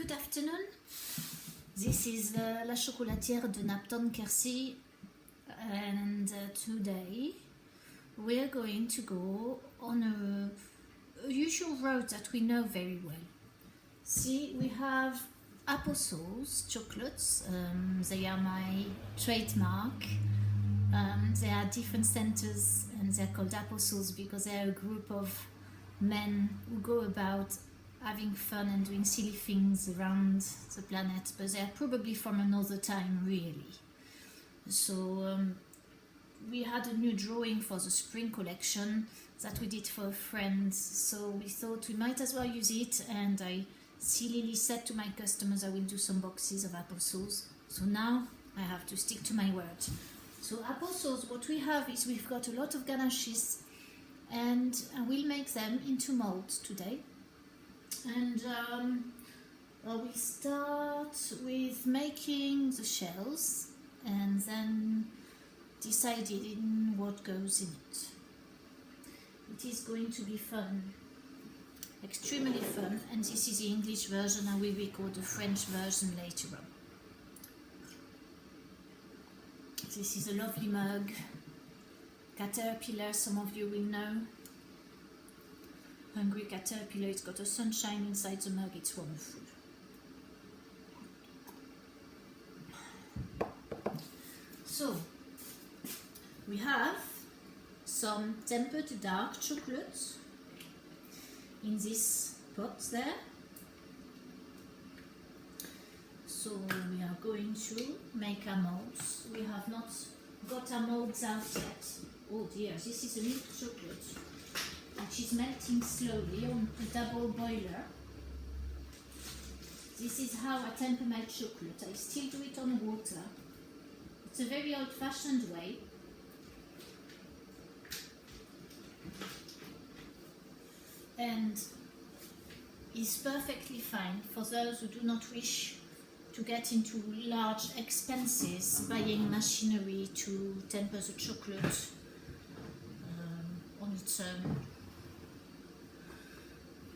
good afternoon. This is La Chocolatière de Knapton-Quercy, and today we're going to go on a usual route that we know very well. See, we have apostles, chocolates. They are my trademark. There are different centers and they're called apostles because they're a group of men who go about having fun and doing silly things around the planet, but they're probably from another time, really. So we had a new drawing for the spring collection that we did for a friend, so we thought we might as well use it, and I sillily said to my customers I will do some boxes of apostles, so now I have to stick to my word. So apostles, what we have is we've got a lot of ganaches, and we'll make them into molds today. And we start with making the shells and then deciding what goes in it. It is going to be fun, extremely fun, and this is the English version. I will record the French version later on. This is a lovely mug, caterpillar, some of you will know. Hungry caterpillar, it's got a sunshine inside the mug, it's wonderful. So, we have some tempered dark chocolate in this pot there. So we are going to make our molds. We have not got our molds out yet. Oh dear, this is a milk chocolate, which is melting slowly on a double boiler. This is how I temper my chocolate. I still do it on water. It's a very old-fashioned way. And is perfectly fine for those who do not wish to get into large expenses buying machinery to temper the chocolate on its own.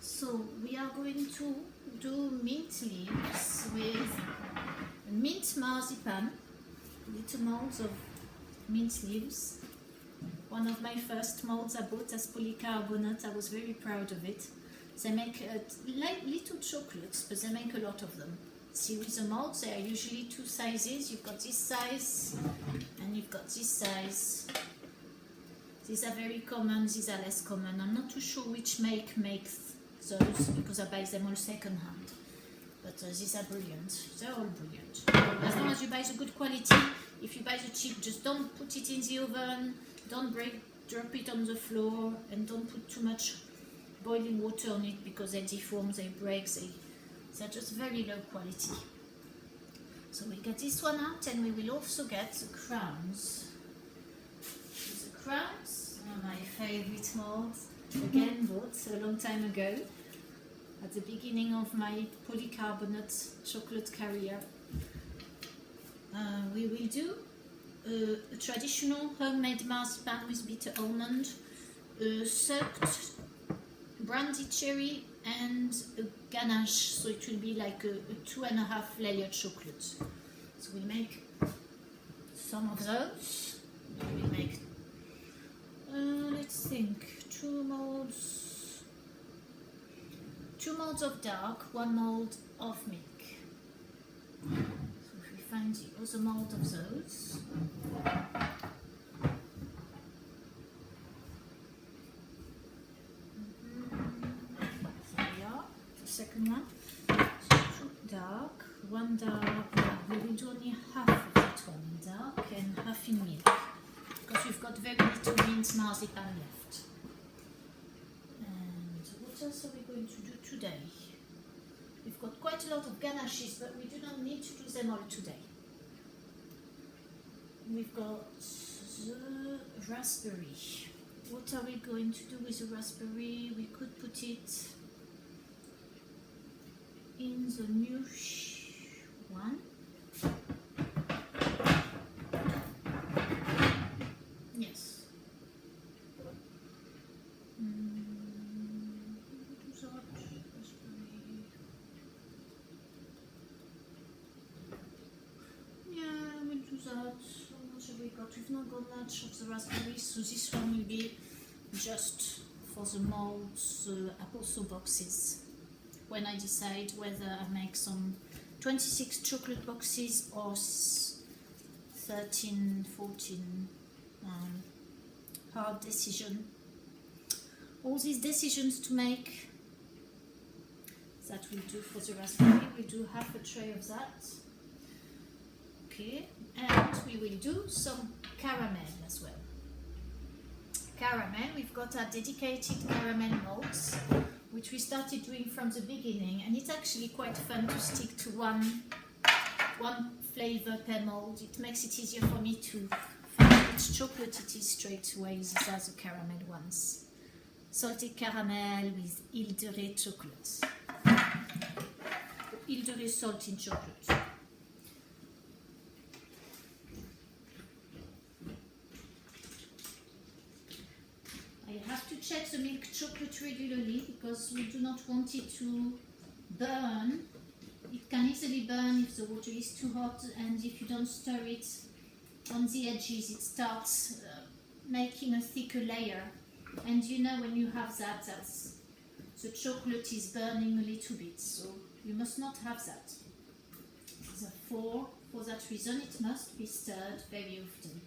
So we are going to do mint leaves with mint marzipan, little molds of mint leaves. One of my first molds I bought as polycarbonate. I was very proud of it. They make like little chocolates, but they make a lot of them. See, with the molds, there are usually two sizes. You've got this size and you've got this size. These are very common, these are less common. I'm not too sure which make makes those because I buy them all second hand. But these are brilliant. They're all brilliant. As long as you buy the good quality. If you buy the cheap, just don't put it in the oven. Don't drop it on the floor, and don't put too much boiling water on it because they deform, they break, they're just very low quality. So we get this one out, and we will also get the crowns. The crowns are my favorite molds. Again, bought a long time ago at the beginning of my polycarbonate chocolate career. We will do a traditional homemade marzipan with bitter almond, soaked brandy cherry, and a ganache, so it will be like a 2.5 layer chocolate. So we'll make some of those. We'll make, let's think, two molds of dark, one mold of milk. So if we find the other mold of those. Second one, two dark, one dark. We will do only half of that one in dark and half in milk because we've got very little mint marzipan left. And what else are we going to do today? We've got quite a lot of ganaches, but we do not need to do them all today. We've got the raspberry. What are we going to do with the raspberry? We could put it in the new one. Yes. no ganache of the raspberry, so this one will be just for the molds, also boxes. When I decide whether I make some 26 chocolate boxes or 13, 14, hard decision. All these decisions to make. That we'll do for the raspberry. We'll do half a tray of that. Okay, and we will do some caramel as well. Caramel, we've got our dedicated caramel molds, which we started doing from the beginning, and it's actually quite fun to stick to one flavor per mold. It makes it easier for me to find which chocolate it is straight away. These are the caramel ones. Salted caramel with Ile de Ré chocolate. Ile de Ré salted chocolate. I have to check the milk chocolate regularly because we do not want it to burn. It can easily burn if the water is too hot, and if you don't stir it on the edges, it starts making a thicker layer. And you know, when you have that, the chocolate is burning a little bit, so you must not have that. Therefore, for that reason, it must be stirred very often.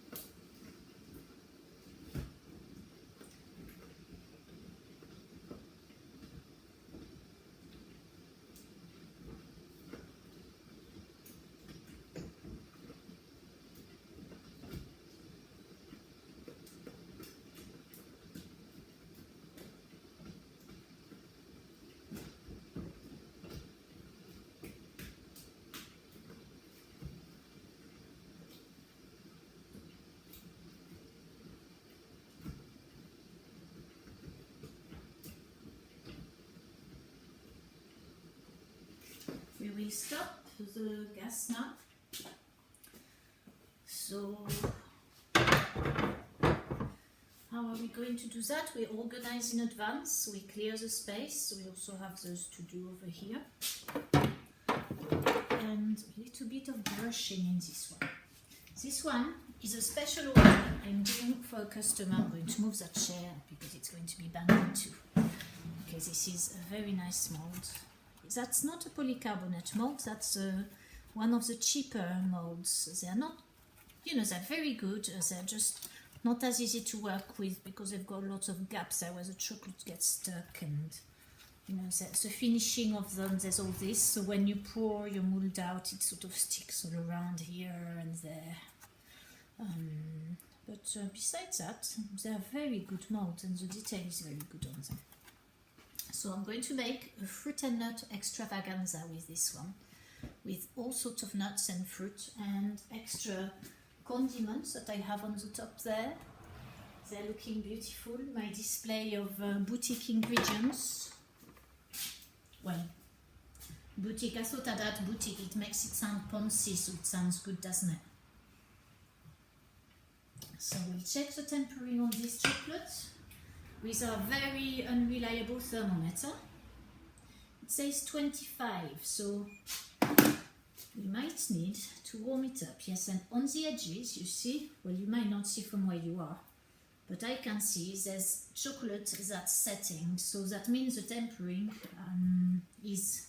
We will stop the gas now. So, how are we going to do that? We organize in advance, we clear the space. We also have those to do over here. And a little bit of brushing in this one. This one is a special order I'm doing for a customer. I'm going to move that chair because it's going to be banged too. Okay, this is a very nice mold. That's not a polycarbonate mold, that's one of the cheaper molds. They're not, you know, they're very good, they're just not as easy to work with because they've got lots of gaps there where the chocolate gets stuck, and you know, the finishing of them, there's all this, so when you pour your mold out, it sort of sticks all around here and there. But besides that, they're very good molds and the detail is very good on them. So I'm going to make a fruit and nut extravaganza with this one, with all sorts of nuts and fruit and extra condiments that I have on the top there. They're looking beautiful. My display of boutique ingredients. Well, boutique, I thought I'd add boutique, it makes it sound poncy, so it sounds good, doesn't it? So we'll check the tempering on this chocolate with a very unreliable thermometer. It says 25, so we might need to warm it up. Yes, and on the edges, you see, well, you might not see from where you are, but I can see there's chocolate that's setting, so that means the tempering is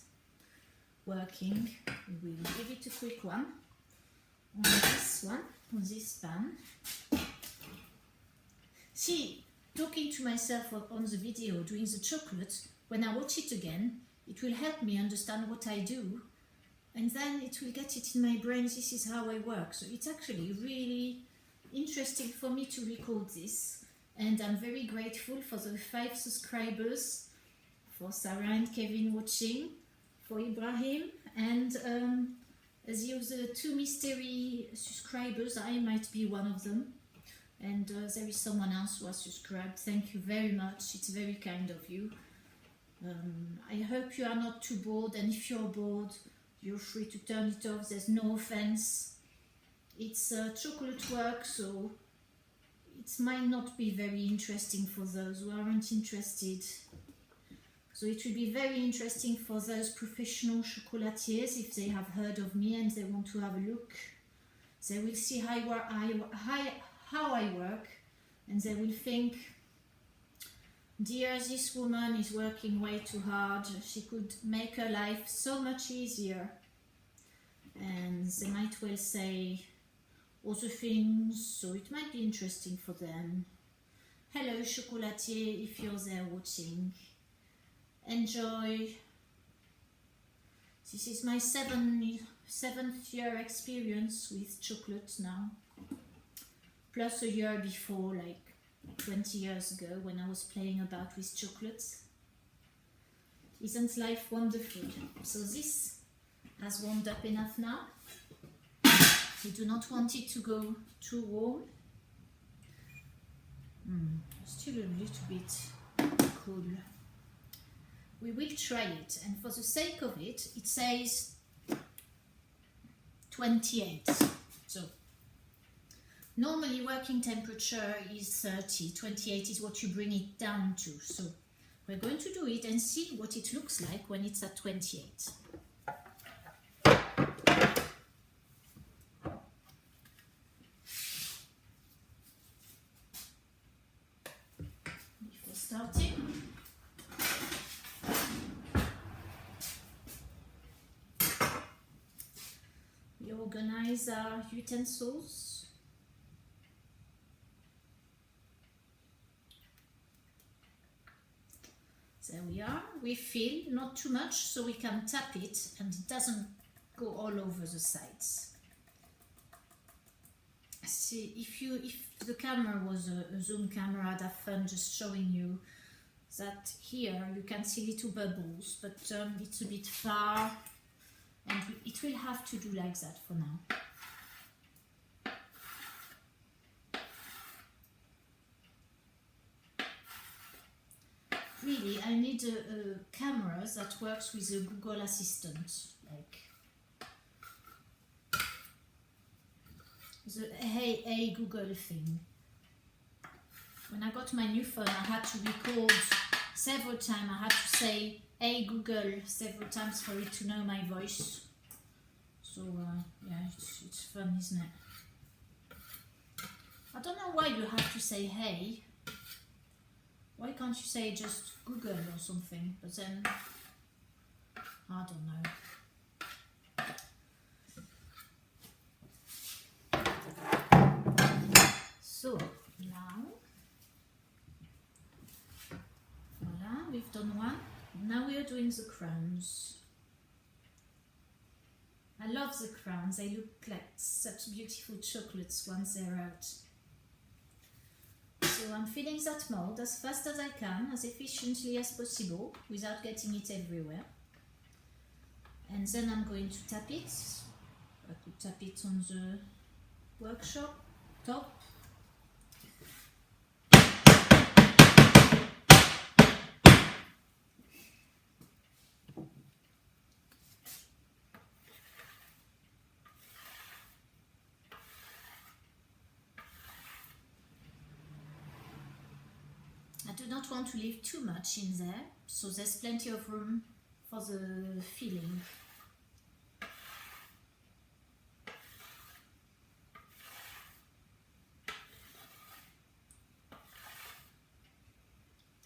working. We will give it a quick one on this one, on this pan. See, talking to myself on the video, doing the chocolate, when I watch it again, it will help me understand what I do, and then it will get it in my brain, this is how I work. So it's actually really interesting for me to record this, and I'm very grateful for the 5 subscribers, for Sarah and Kevin watching, for Ibrahim, and the other 2 mystery subscribers. I might be one of them. And there is someone else who has subscribed. Thank you very much, it's very kind of you. I hope you are not too bored, and if you're bored, you're free to turn it off, there's no offense. It's chocolate work, so it might not be very interesting for those who aren't interested. So it will be very interesting for those professional chocolatiers if they have heard of me and they want to have a look. They will see how how I work, and they will think, dear, this woman is working way too hard, she could make her life so much easier. And they might well say other things, so it might be interesting for them. Hello chocolatier, if you're there watching, enjoy. This is my seventh year experience with chocolate now, plus a year before, like 20 years ago, when I was playing about with chocolates. Isn't life wonderful? So this has warmed up enough now. We do not want it to go too warm. Still a little bit cool. We will try it, and for the sake of it, it says 28. So normally working temperature is 30, 28 is what you bring it down to. So we're going to do it and see what it looks like when it's at 28. Before starting, we organize our utensils. There we are. We fill, not too much, so we can tap it and it doesn't go all over the sides. See, if the camera was a zoom camera, I'd have fun just showing you that here you can see little bubbles, but it's a bit far, and it will have to do like that for now. Really, I need a camera that works with a Google Assistant, like the Hey Google thing. When I got my new phone, I had to record several times. I had to say Hey Google several times for it to know my voice. So yeah, it's fun, isn't it? I don't know why you have to say hey. Why can't you say just Google or something? But then, I don't know. So, now, voila, we've done one. Now we are doing the crowns. I love the crowns. They look like such beautiful chocolates once they're out. So I'm filling that mold as fast as I can, as efficiently as possible, without getting it everywhere. And then I'm going to tap it. I could tap it on the workshop top. I do not want to leave too much in there, so there's plenty of room for the filling.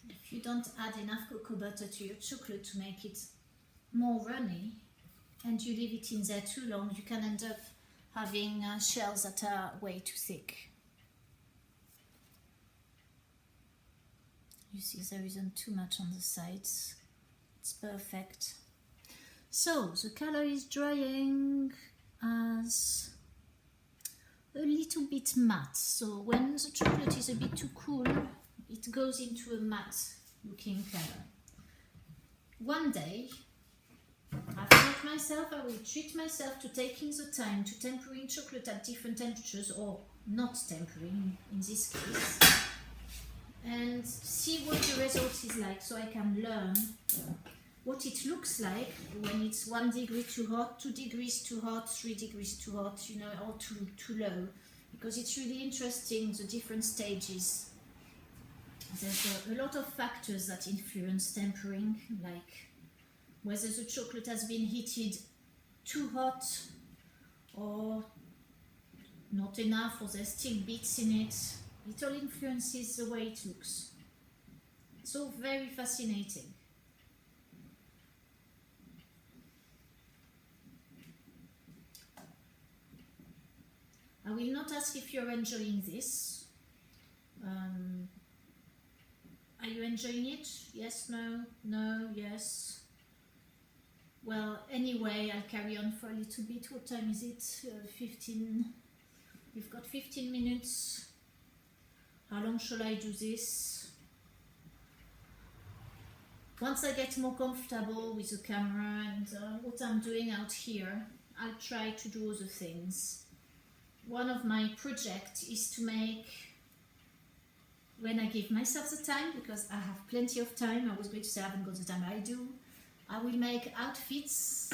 If you don't add enough cocoa butter to your chocolate to make it more runny, and you leave it in there too long, you can end up having shells that are way too thick. You see, there isn't too much on the sides. It's perfect. So the color is drying as a little bit matte. So when the chocolate is a bit too cool, it goes into a matte looking color. One day, I thought myself, I will treat myself to taking the time to tempering chocolate at different temperatures, or not tempering in this case, and see what the result is like, so I can learn what it looks like when it's 1 degree too hot, 2 degrees too hot, 3 degrees too hot, you know, or too low, because it's really interesting, the different stages. There's a lot of factors that influence tempering, like whether the chocolate has been heated too hot or not enough, or there's still bits in it. It all influences the way it looks. It's all very fascinating. I will not ask if you're enjoying this. Are you enjoying it? Yes, no, no, yes. Well, anyway, I'll carry on for a little bit. What time is it? 15. We've got 15 minutes. How long shall I do this? Once I get more comfortable with the camera and what I'm doing out here, I'll try to do other things. One of my projects is to make, when I give myself the time, because I have plenty of time, I was going to say I haven't got the time, I do. I will make outfits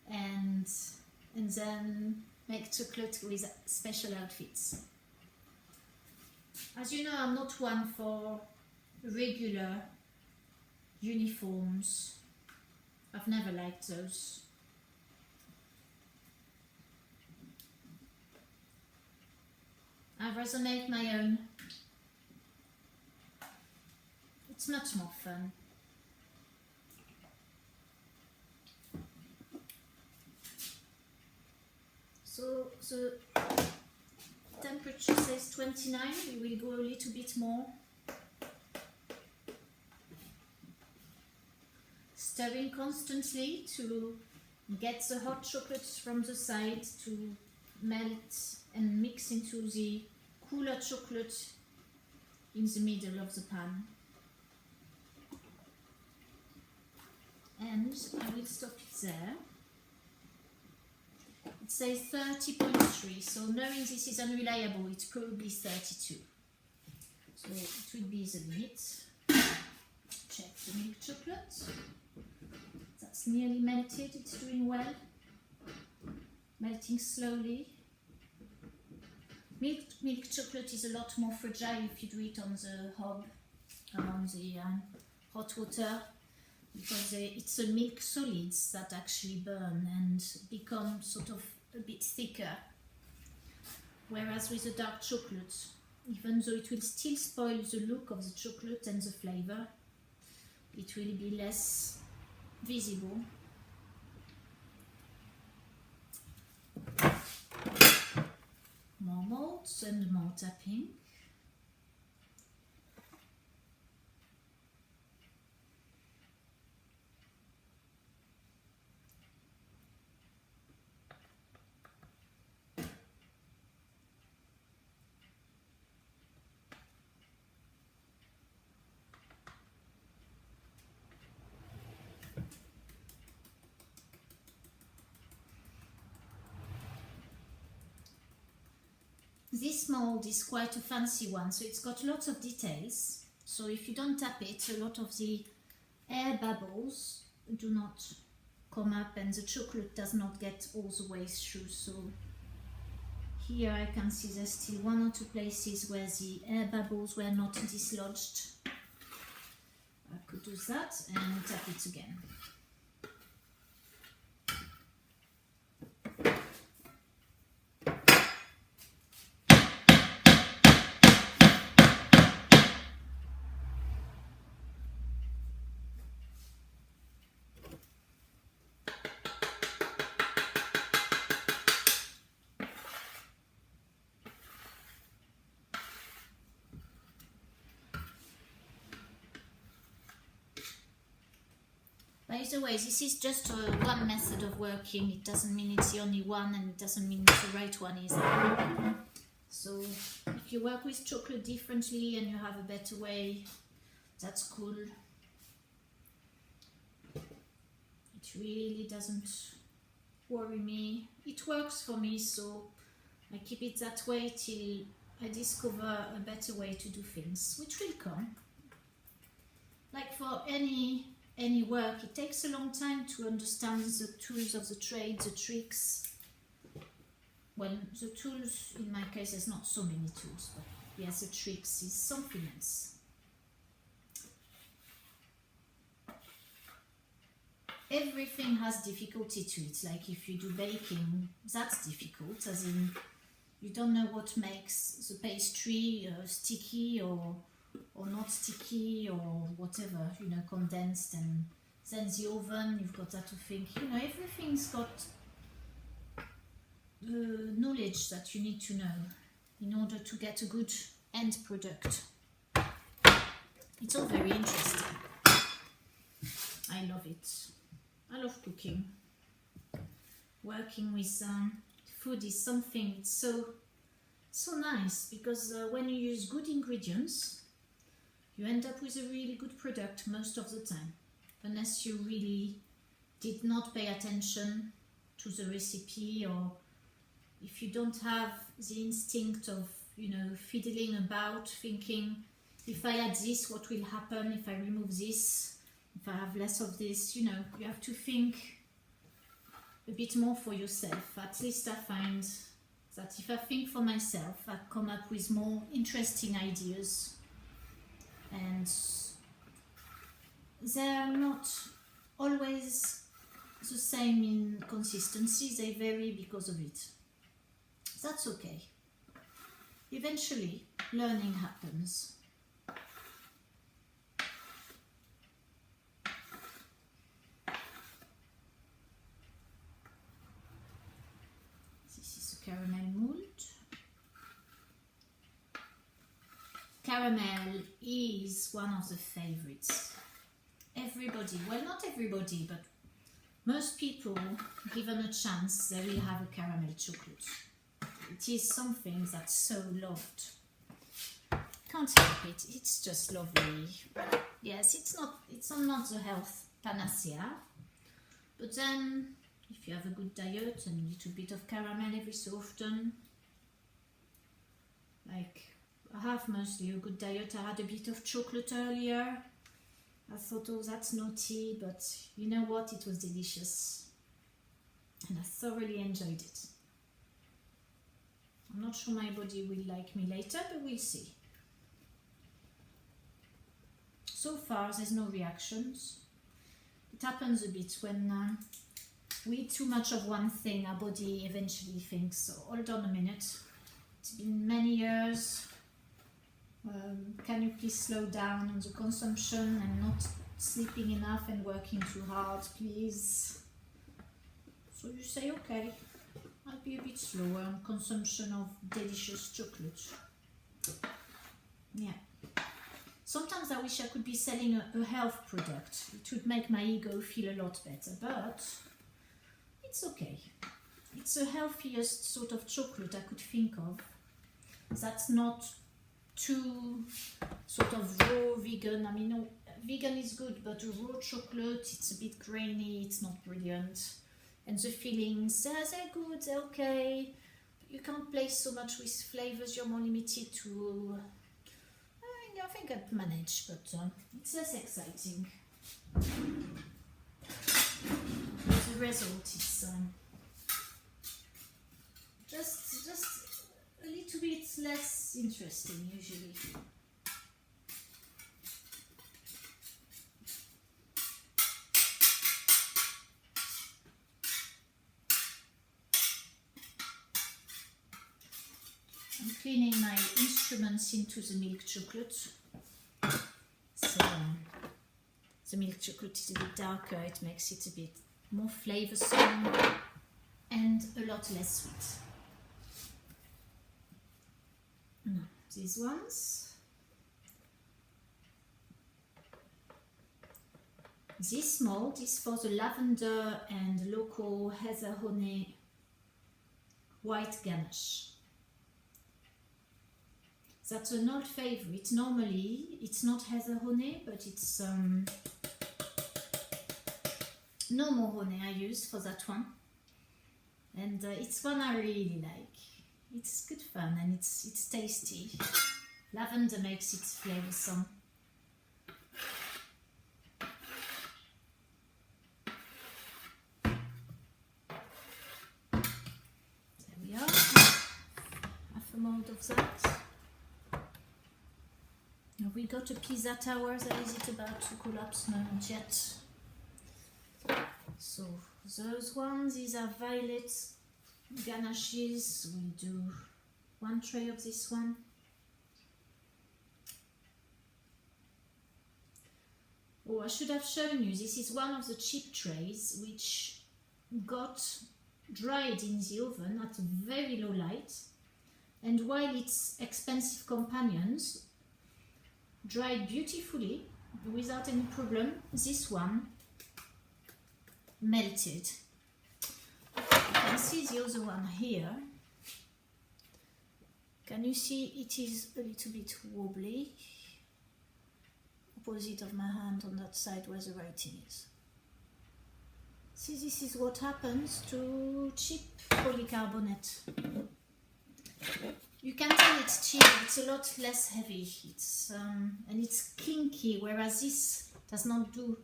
and then make chocolate with special outfits. As you know, I'm not one for regular uniforms. I've never liked those. I'd rather make my own. It's much more fun. So the temperature says 29, we will go a little bit more. Stirring constantly to get the hot chocolate from the side to melt and mix into the cooler chocolate in the middle of the pan. And I will stop it there. It says 30.3, so knowing this is unreliable, it's probably 32. So it will be the limit. Check the milk chocolate. That's nearly melted, it's doing well. Melting slowly. Milk chocolate is a lot more fragile if you do it on the hob, on the hot water, because it's the milk solids that actually burn and become sort of a bit thicker. Whereas with the dark chocolate, even though it will still spoil the look of the chocolate and the flavor, it will be less visible. More molds and more tapping. This mold is quite a fancy one, so it's got lots of details. So if you don't tap it, a lot of the air bubbles do not come up and the chocolate does not get all the way through. So here I can see there's still one or two places where the air bubbles were not dislodged. I could do that and tap it again. By the way, this is just one method of working. It doesn't mean it's the only one, and it doesn't mean it's the right one either. So if you work with chocolate differently and you have a better way, that's cool. It really doesn't worry me. It works for me, so I keep it that way till I discover a better way to do things, which will come. Like for any work, it takes a long time to understand the tools of the trade, the tricks. Well, the tools, in my case, there's not so many tools, but yes, the tricks is something else. Everything has difficulty to it. Like if you do baking, that's difficult, as in you don't know what makes the pastry sticky or not sticky or whatever, you know, condensed. And then the oven, you've got that to think, you know, everything's got the knowledge that you need to know in order to get a good end product. It's all very interesting. I love it. I love cooking. Working with food is something, it's so nice, because when you use good ingredients, you end up with a really good product most of the time, unless you really did not pay attention to the recipe, or if you don't have the instinct of, you know, fiddling about, thinking, if I add this, what will happen if I remove this, if I have less of this, you know, you have to think a bit more for yourself. At least I find that if I think for myself, I come up with more interesting ideas, and they're not always the same in consistency, they vary because of it. That's okay. Eventually, learning happens. This is a caramel mold. Caramel is one of the favorites. Everybody, well, not everybody, but most people, given a chance, they will have a caramel chocolate. It is something that's so loved. Can't help it, it's just lovely. Yes, it's not the health panacea, but then if you have a good diet and a little bit of caramel every so often, like I have mostly a good diet. I had a bit of chocolate earlier. I thought, oh, that's naughty, but you know what, it was delicious and I thoroughly enjoyed it. I'm not sure my body will like me later, but we'll see. So far, there's no reactions. It happens a bit when we eat too much of one thing, our body eventually thinks, oh, hold on a minute, it's been many years, can you please slow down on the consumption and not sleeping enough and working too hard, please? So you say, okay, I'll be a bit slower on consumption of delicious chocolate. Yeah. Sometimes I wish I could be selling a health product. It would make my ego feel a lot better, but it's okay. It's the healthiest sort of chocolate I could think of. That's not too sort of raw vegan. I mean, no, vegan is good, but raw chocolate, it's a bit grainy, it's not brilliant. And the fillings, they're good, they're okay. You can't play so much with flavors, you're more limited to... I think I'd manage, but it's less exciting. The result is just a little bit less interesting usually. I'm cleaning my instruments into the milk chocolate. So the milk chocolate is a bit darker, it makes it a bit more flavoursome and a lot less sweet. These ones. This mold is for the lavender and local heather honey white ganache. That's an old favorite. Normally it's not heather honey, but it's normal honey I use for that one, and it's one I really like. It's good fun and it's tasty. Lavender makes it flavoursome. There we are. Half a mold of that. Have we got a pizza tower that is it about to collapse? No, not yet. So those ones, these are violet ganaches. We do one tray of this one. Oh, I should have shown you, this is one of the cheap trays which got dried in the oven at a very low light, and while its expensive companions dried beautifully without any problem, this one melted. You can see the other one here. Can you see it is a little bit wobbly? Opposite of my hand on that side where the writing is. See, this is what happens to cheap polycarbonate. You can tell it's cheap, it's a lot less heavy, and it's clinky, whereas this does not do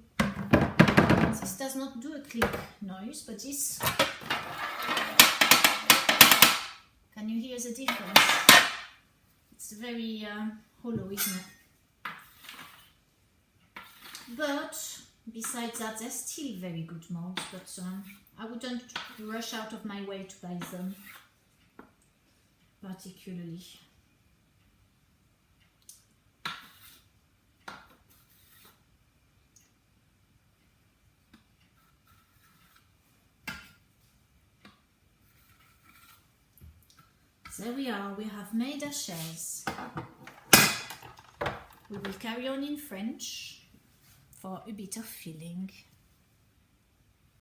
a clink noise, but this, can you hear the difference? It's very hollow, isn't it? But besides that, they're still very good molds, but I wouldn't rush out of my way to buy them particularly. There we are, we have made our shells. We will carry on in French for a bit of filling.